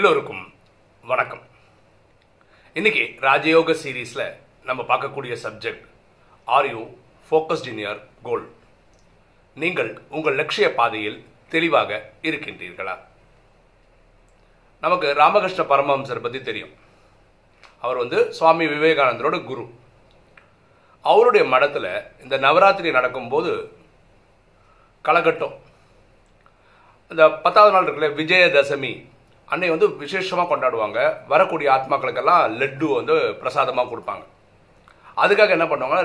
எல்லோருக்கும் வணக்கம். இன்னைக்கு ராஜயோக சீரீஸ்ல நம்ம பார்க்கக்கூடிய subject, are you focused in your goal? நீங்கள் உங்கள் லட்சிய பாதையில் தெளிவாக இருக்கின்றீர்களா? நமக்கு ராமகிருஷ்ண பரமஹம்சர் பற்றி தெரியும். அவர் சுவாமி விவேகானந்தரோட குரு. அவருடைய மடத்தில் இந்த நவராத்திரி நடக்கும்போது கலகட்டம், இந்த 10வது நாள் இருக்குல்ல, விஜயதசமி அன்னை விசேஷமாக கொண்டாடுவாங்க. வரக்கூடிய ஆத்மாக்களுக்கெல்லாம் லட்டு பிரசாதமாக கொடுப்பாங்க. அதுக்காக என்ன பண்ணுவாங்க,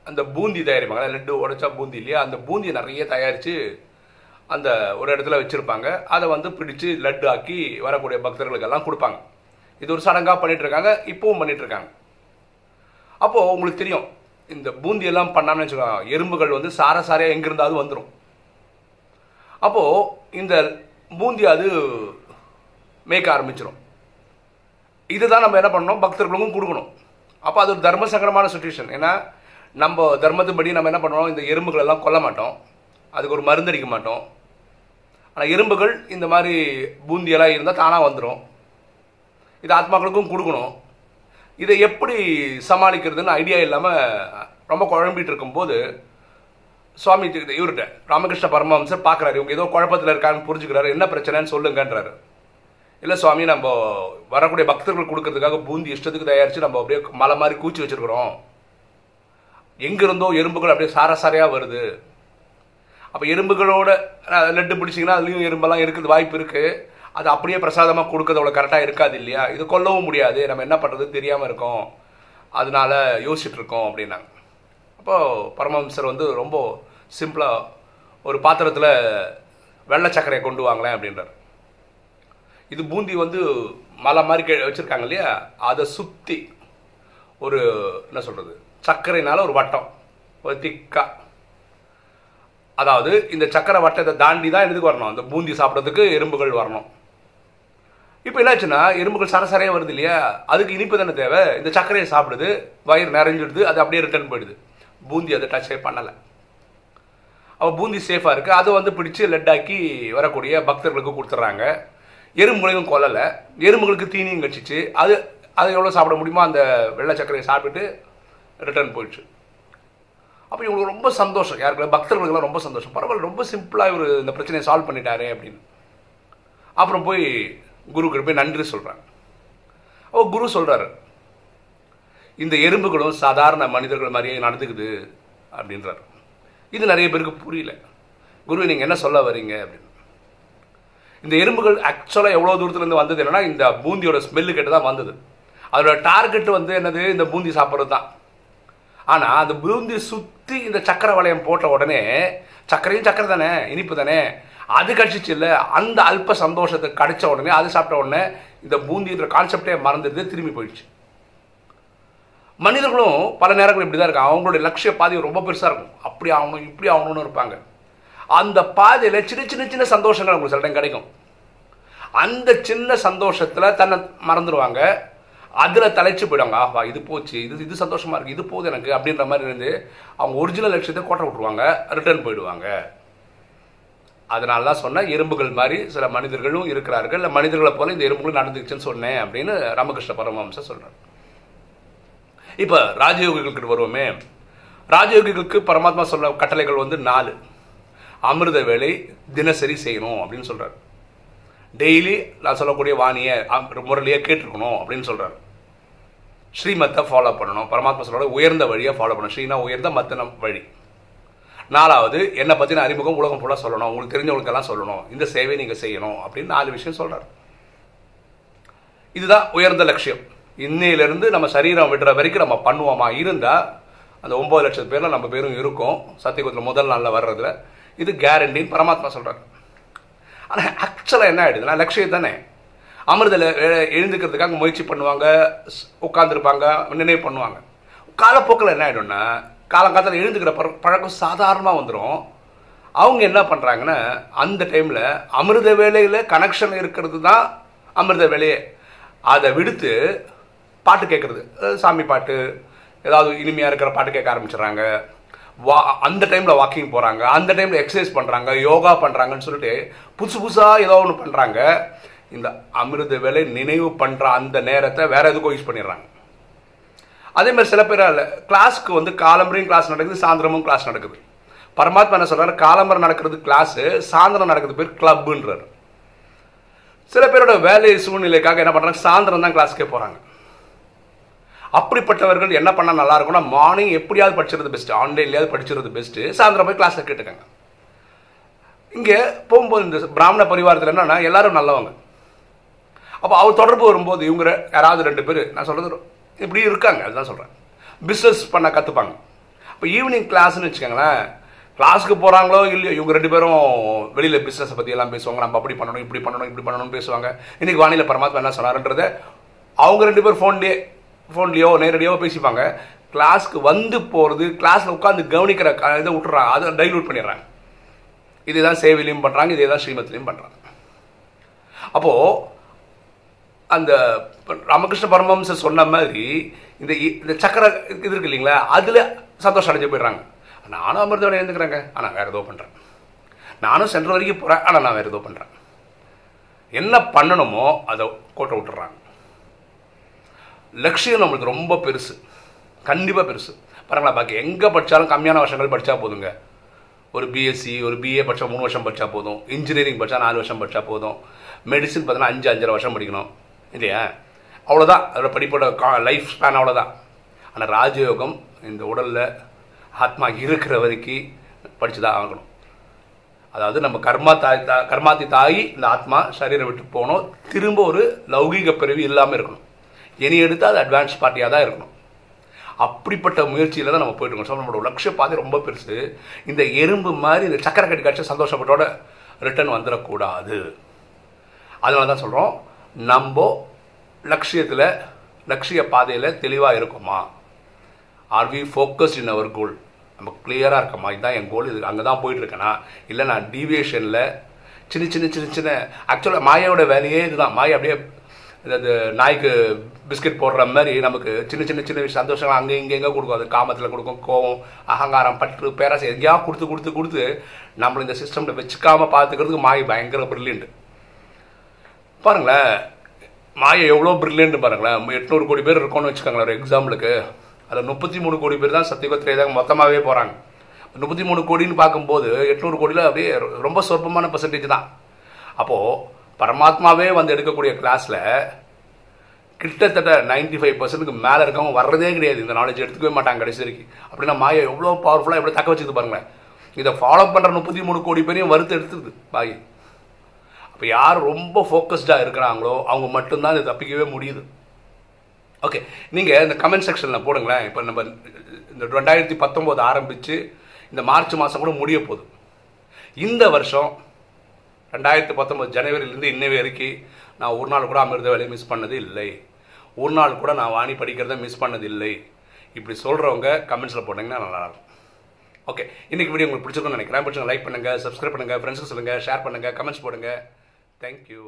அந்த பூந்தி தயாரிப்பாங்க. லட்டு உடைச்சா பூந்தி இல்லையா, அந்த பூந்தியை நிறைய தயாரித்து அந்த ஒரு இடத்துல வச்சுருப்பாங்க. அதை பிடிச்சி லட்டு ஆக்கி வரக்கூடிய பக்தர்களுக்கெல்லாம் கொடுப்பாங்க. இது ஒரு சடங்காக பண்ணிகிட்டு இருக்காங்க, இப்பவும் பண்ணிகிட்டு இருக்காங்க. அப்போது உங்களுக்கு தெரியும், இந்த பூந்தியெல்லாம் பண்ணாமல் வச்சுக்கோங்க, எறும்புகள் சாரையாக எங்கிருந்தாவது வந்துடும். அப்போது இந்த பூந்தி அது மேய்க்க ஆரம்பிச்சிடும். இதுதான் நம்ம என்ன பண்ணணும், பக்தர்களுக்கும் கொடுக்கணும். அப்போ அது ஒரு தர்ம சங்கடமான சுச்சுவேஷன். ஏன்னா நம்ம தர்மத்துப்படி நம்ம என்ன பண்ணுறோம், இந்த எறும்புகள் எல்லாம் கொல்ல மாட்டோம், அதுக்கு ஒரு மருந்தடிக்க மாட்டோம். ஆனால் எறும்புகள் இந்த மாதிரி பூந்தியெல்லாம் இருந்தால் தானாக வந்துடும். இது ஆத்மாக்களுக்கும் கொடுக்கணும். இதை எப்படி சமாளிக்கிறதுன்னு ஐடியா இல்லாமல் ரொம்ப குழம்பிட்டு இருக்கும்போது சுவாமி இவர்கிட்ட ராமகிருஷ்ண பரமஹம்சர் பார்க்குறாரு. இவங்க ஏதோ குழப்பத்தில் இருக்கான்னு புரிஞ்சுக்கிறாரு. என்ன பிரச்சனைன்னு சொல்லுங்கன்றாரு. இல்லை சுவாமி, நம்ம வரக்கூடிய பக்தர்கள் கொடுக்கறதுக்காக பூந்தி இஷ்டத்துக்கு தயாரித்து நம்ம அப்படியே மலை மாதிரி கூச்சி வச்சுருக்கிறோம். எங்கிருந்தோ எறும்புகள் அப்படியே சாரையாக வருது. அப்போ எறும்புகளோட லட்டு பிடிச்சிங்கன்னா அதுலேயும் எறும்பெல்லாம் இருக்குது, வாய்ப்பு இருக்குது. அது அப்படியே பிரசாதமாக கொடுக்கறது அவ்வளோ கரெக்டாக இருக்காது இல்லையா, இது கொல்லவும் முடியாது, நம்ம என்ன பண்ணுறது தெரியாமல் இருக்கோம், அதனால யோசிச்சுட்டு இருக்கோம் அப்படின்னாங்க. அப்போது பரமஹம்சர் ரொம்ப சிம்பிளாக ஒரு பாத்திரத்தில் வெள்ளை சர்க்கரையை கொண்டு வாங்களேன் அப்படின்றார். இது பூந்தி மலை மாதிரி வச்சுருக்காங்க இல்லையா, அதை சுற்றி ஒரு என்ன சொல்கிறது, சர்க்கரைனால ஒரு வட்டம், ஒரு திக்கா, அதாவது இந்த சர்க்கரை வட்டத்தை தாண்டி தான் எதுக்கு வரணும், அந்த பூந்தி சாப்பிட்றதுக்கு எறும்புகள் வரணும். இப்போ என்னாச்சுன்னா எறும்புகள் சரசரையாக வருது இல்லையா, அதுக்கு இனிப்பு தானே தேவை. இந்த சர்க்கரையை சாப்பிடுது, வயிறு நிறைஞ்சிடுது, அது அப்படியே ரிட்டர்ன் போயிடுது. பூந்தி அதை டச்சே பண்ணலை. அப்போ பூந்தி சேஃபாக இருக்குது. அதை பிடிச்சி லட்டாக்கி வரக்கூடிய பக்தர்களுக்கு கொடுத்துட்றாங்க. எறும்புகளையும் கொல்லலை, எறும்புகளுக்கு தீனியும் கட்சிச்சு. அது எவ்வளோ சாப்பிட முடியுமோ அந்த வெள்ளை சர்க்கரையை சாப்பிட்டுட்டு ரிட்டர்ன் போயிடுச்சு. அப்போ இவங்களுக்கு ரொம்ப சந்தோஷம், யாருக்கு பக்தர்களுக்கெல்லாம் ரொம்ப சந்தோஷம். பரவாயில்ல, ரொம்ப சிம்பிளாக இவர் இந்த பிரச்சனையை சால்வ் பண்ணிட்டாரே அப்படின்னு. அப்புறம் போய் குருக்கிட்ட போய் நன்றி சொல்கிறாங்க. அப்போ குரு சொல்கிறாரு, இந்த எறும்புகளும் சாதாரண மனிதர்கள் மாதிரியே நடந்துக்குது அப்படின்றார். இது நிறைய பேருக்கு புரியல. குரு, நீங்கள் என்ன சொல்ல வரீங்க அப்படின்னு. இந்த எறும்புகள் ஆக்சுவலாக எவ்வளோ தூரத்துலேருந்து வந்தது என்னன்னா, இந்த பூந்தியோட ஸ்மெல்லு கிட்ட தான் வந்தது. அதோட டார்கெட் என்னது, இந்த பூந்தி சாப்பிட்றது தான். ஆனால் அந்த பூந்தி சுற்றி இந்த சக்கரை வளையம் போட்ட உடனே, சக்கரையும் சக்கரை தானே, இனிப்பு தானே, அது கடிச்சிச்சு இல்லை, அந்த அல்ப சந்தோஷத்தை கடிச்ச உடனே, அது சாப்பிட்ட உடனே இந்த பூந்தின்ற கான்செப்டே மறந்துடுது, திரும்பி போயிடுச்சு. மனிதர்களும் பல நேரங்கள் இப்படி தான் இருக்காங்க. அவங்களுடைய லட்சிய பாதை ரொம்ப பெருசாக இருக்கும், அப்படி ஆகணும் இப்படி ஆகணும்னு இருப்பாங்க. அந்த பாதையில் சின்ன சின்ன சின்ன சந்தோஷங்கள் உங்களுக்கு சில டைம் கிடைக்கும். அந்த சின்ன சந்தோஷத்தில் தன்னை மறந்துடுவாங்க, அதில் தலைச்சு போயிடுவாங்க. ஆஹா, இது போச்சு, இது சந்தோஷமாக இருக்குது, இது போகுது எனக்கு அப்படின்ற மாதிரி இருந்து அவங்க ஒரிஜினல் லட்சியத்தை கோட்டை விட்டுருவாங்க, ரிட்டர்ன் போயிடுவாங்க. அதனால தான் சொன்ன, எறும்புகள் மாதிரி சில மனிதர்களும் இருக்கிறார்கள், இல்லை மனிதர்களை போல இந்த எறும்புகளும் நடந்துச்சுன்னு சொன்னேன் அப்படின்னு ராமகிருஷ்ண பரமஹம்சர் சொல்கிறார். இப்போ ராஜயோகிகளுக்கு வருவோமே. ராஜயோகிகளுக்கு பரமாத்மா சொல்ல கட்டளைகள் 4. அமிர்த வேலை தினசரி செய்யணும் அப்படின்னு சொல்கிறார். டெய்லி நான் சொல்லக்கூடிய வாணியை முரளியை கேட்டிருக்கணும் அப்படின்னு சொல்கிறார். ஸ்ரீமத்தை ஃபாலோ பண்ணணும். பரமாத்மா சொல்கிற உயர்ந்த வழியை ஃபாலோ பண்ணணும். ஸ்ரீனா உயர்ந்த, மத்த வழி. 4வது, என்னை பற்றின அறிமுகம் உலகம் ஃபுல்லாக சொல்லணும், உங்களுக்கு தெரிஞ்சவங்களுக்கெல்லாம் சொல்லணும், இந்த சேவை நீங்கள் செய்யணும் அப்படின்னு 4 விஷயம் சொல்கிறார். இதுதான் உயர்ந்த லட்சியம். இன்னையிலிருந்து நம்ம சரீரம் விடுற வரைக்கும் நம்ம பண்ணுவோமா இருந்தால் அந்த 9 லட்சம் பேரில் நம்ம பேரும் இருக்கும் சத்தியகுத்தில் முதல் நாளில் வர்றதுல. இது கேரண்டின்னு பரமாத்மா சொல்கிறார். ஆனால் ஆக்சுவலாக என்ன ஆகிடுதுன்னா, லட்சியம் தானே. அமிர்தில் எழுந்துக்கிறதுக்காக முயற்சி பண்ணுவாங்க, உட்காந்துருப்பாங்க, நினைவு பண்ணுவாங்க. காலப்போக்கில் என்ன ஆகிடும்னா, காலங்காலத்தில் எழுந்துக்கிற பழக்கம் சாதாரணமாக வந்துடும். அவங்க என்ன பண்ணுறாங்கன்னா, அந்த டைமில் அமிர்த வேலையில் கனெக்ஷன் இருக்கிறது தான் அமிர்த வேலையே. அதை விடுத்து பாட்டு கேட்குறது, சாமி பாட்டு, ஏதாவது இனிமையாக இருக்கிற பாட்டு கேட்க ஆரம்பிச்சிடுறாங்க. அந்த டைமில் வாக்கிங் போகிறாங்க, அந்த டைமில் எக்ஸசைஸ் பண்ணுறாங்க, யோகா பண்ணுறாங்கன்னு சொல்லிட்டு புதுசு புதுசாக ஏதோ ஒன்று பண்ணுறாங்க. இந்த அமிர்த வேலை நினைவு பண்ணுற அந்த நேரத்தை வேற எதுக்கும் யூஸ் பண்ணிடுறாங்க. அதே மாதிரி சில பேர் கிளாஸ்க்கு வந்து காலம்பரையும் கிளாஸ் நடக்குது, சாயந்தரமும் கிளாஸ் நடக்குது. பரமாத்மா என்ன சொல்றாரு, காலம்பரை நடக்கிறது கிளாஸ், சாயந்தரம் நடக்கிறது பேர் கிளப்ன்றாரு. சில பேரோட வேலை சூழ்நிலைக்காக என்ன பண்றாங்க, சாயந்தரம் தான் கிளாஸ்க்கே போறாங்க. அப்படிப்பட்டவர்கள் என்ன பண்ணா நல்லா இருக்கும்னா, மார்னிங் எப்படியாவது படிச்சிருது பெஸ்ட், ஆன்லைன்லயாவது படிச்சிருது பெஸ்ட், சாயந்தரம் போய் கிளாஸ்ல கேட்டுக்கங்க. இங்க போகும்போது இந்த பிராமண பரிவாரத்தில் என்னன்னா எல்லாரும் நல்லவங்க. அப்போ அவர் தொடர்பு வரும்போது இவங்க யாராவது 2 பேர் நான் சொல்றது இப்படி இருக்காங்க, அதுதான் சொல்றேன், பிஸ்னஸ் பண்ண கத்துப்பாங்க. இப்போ ஈவினிங் கிளாஸ்ன்னு வச்சுக்கோங்களேன், கிளாஸுக்கு போறாங்களோ இல்லையோ இவங்க 2 பேரும் வெளியில பிசினஸ் பத்தி எல்லாம் பேசுவாங்க. நம்ம அப்படி பண்ணணும், இப்படி பண்ணணும், இப்படி பண்ணணும்னு பேசுவாங்க. இன்னைக்கு வானிலை பரமாத்மா என்ன சொன்னாருன்றத அவங்க 2 பேர் ஃபோன்லயோ நேரடியோ பேசிப்பாங்க. கிளாஸ்க்கு வந்து போறது, கிளாஸ்ல உட்காந்து கவனிக்கிற இதை விட்டுறாங்க, அதை டைல்யூட் பண்ணிடுறாங்க. இதுதான் சேவையிலையும் பண்றாங்க, இதே தான் ஸ்ரீமத்திலையும் பண்றாங்க. அப்போ அந்த ராமகிருஷ்ண பரமஹம்சர் சொன்ன மாதிரி இந்த சக்கர இது இருக்கு இல்லைங்களா, அதுல சந்தோஷம் அடைஞ்சு போயிடுறாங்க. நானும் அமிர்தோட எழுந்துக்கிறேங்க, ஆனா வேற ஏதோ பண்றேன். நானும் சென்ற வரைக்கும் போறேன், ஆனா நான் வேற ஏதோ பண்றேன். என்ன பண்ணணுமோ அதை கோட்டை விட்டுறாங்க. லட்சியம் நம்மளுக்கு ரொம்ப பெருசு, கண்டிப்பா பெருசு. பாருங்களா, பாக்கி எங்க படிச்சாலும் கம்மியான வருஷங்கள் படிச்சா போதுங்க. ஒரு பிஎஸ்சி, ஒரு பிஏ படிச்சா 3 வருஷம் படிச்சா போதும். இன்ஜினியரிங் படிச்சா 4 வருஷம் படிச்சா போதும். மெடிசின் பார்த்தீங்கன்னா 5-5.5 வருஷம் படிக்கணும் இல்லையா? அவ்வளோதான் அதோட படிப்போட லைஃப் ஸ்பேன், அவ்வளோதான். ஆனால் ராஜயோகம் இந்த உடலில் ஆத்மா இருக்கிற வரைக்கும் படித்து தான் ஆகணும். அதாவது நம்ம கர்மாத்தி தாயி இந்த ஆத்மா சரீரம் விட்டு போகணும், திரும்ப ஒரு லௌகீக பிறவி இல்லாமல் இருக்கணும். இனி எடுத்து அது அட்வான்ஸ் பார்ட்டியாக தான் இருக்கணும். அப்படிப்பட்ட முயற்சியில் தான் நம்ம போயிட்டு இருக்கோம். நம்மளோட லட்சிய பாதை ரொம்ப பெருசு. இந்த எறும்பு மாதிரி இந்த சக்கரை கட்டி காட்சி சந்தோஷப்பட்டோட ரிட்டர்ன் வந்துடக்கூடாது. அதனால தான் சொல்கிறோம், நம்ம லட்சியத்தில் லட்சிய பாதையில் தெளிவாக இருக்குமா? ஆர் வி ஃபோக்கஸ்ட் இன் அவர் கோல்? நம்ம கிளியராக இருக்கமா, இதுதான் என் கோல், இது அங்கே தான் போயிட்டுருக்கேனா, இல்லை நான் டீவியேஷனில் சின்ன ஆக்சுவலாக மாயோட வேலையே இதுதான். மாயை அப்படியே அதாவது நாய்க்கு பிஸ்கட் போடுற மாதிரி நமக்கு சின்ன சந்தோஷங்கள் அங்கே எங்கே கொடுக்கும். அது காமத்தில் கொடுக்கும், கோவம், அகங்காரம், பற்று, பேராசை எங்கேயா கொடுத்து நம்மளை இந்த சிஸ்டமில் வச்சுக்காம பார்த்துக்கிறதுக்கு மாயை பயங்கர பிரில்லியன்ட். பாருங்களேன், மாயை எவ்வளோ பிரில்லியன்ட் பாருங்களேன். 800 கோடி பேர் இருக்கோன்னு வச்சுக்கோங்களேன் ஒரு எக்ஸாம்பிளுக்கு. அதில் 33 கோடி பேர் தான் சத்தியகத்திரேதாங்க மொத்தமாகவே போகிறாங்க. 33 கோடின்னு பார்க்கும்போது 800 கோடியில் அப்படியே ரொம்ப சொற்பமான பெர்சன்டேஜ் தான். அப்போது பரமாத்மாவே வந்து எடுக்கக்கூடிய கிளாஸில் கிட்டத்தட்ட 95% மேலே இருக்கவங்க வர்றதே கிடையாது. இந்த நாலேஜ் எடுத்துக்கவே மாட்டாங்க கடைசி வரைக்கும். அப்படின்னா மாயை எவ்வளோ பவர்ஃபுல்லாக எப்படி தக்க வச்சுது பாருங்களேன். இதை ஃபாலோ பண்ணுற 33 கோடி பேரையும் வறுத்து எடுத்துக்குது மாயை. அப்போ யார் ரொம்ப ஃபோக்கஸ்டாக இருக்கிறாங்களோ அவங்க மட்டும்தான் இதை தப்பிக்கவே முடியுது. ஓகே, நீங்கள் இந்த கமெண்ட் செக்ஷனில் போடுங்களேன். இப்போ நம்ம இந்த 2019 ஆரம்பித்து இந்த மார்ச் மாதம் கூட முடிய போகுது. இந்த வருஷம் 2019 ஜனவரியிலேருந்து இன்ன வரைக்கும் நான் ஒரு நாள் கூட அமிர்த வேலையை மிஸ் பண்ணது இல்லை, ஒரு நாள் கூட நான் வாணி படிக்கிறத மிஸ் பண்ணது இல்லை. இப்படி சொல்கிறவங்க கமெண்ட்ஸில் போட்டிங்கன்னா நல்லாயிருக்கும். ஓகே, இன்றைக்கி வீடியோ உங்களுக்கு பிடிச்சிருக்குன்னு நினைக்கிறேன். பிடிச்சவங்க லைக் பண்ணுங்கள், சப்ஸ்கிரைப் பண்ணுங்கள், ஃப்ரெண்ட்ஸுக்கு சொல்லுங்கள், ஷேர் பண்ணுங்கள், கமெண்ட்ஸ் போடுங்க. தேங்க்யூ.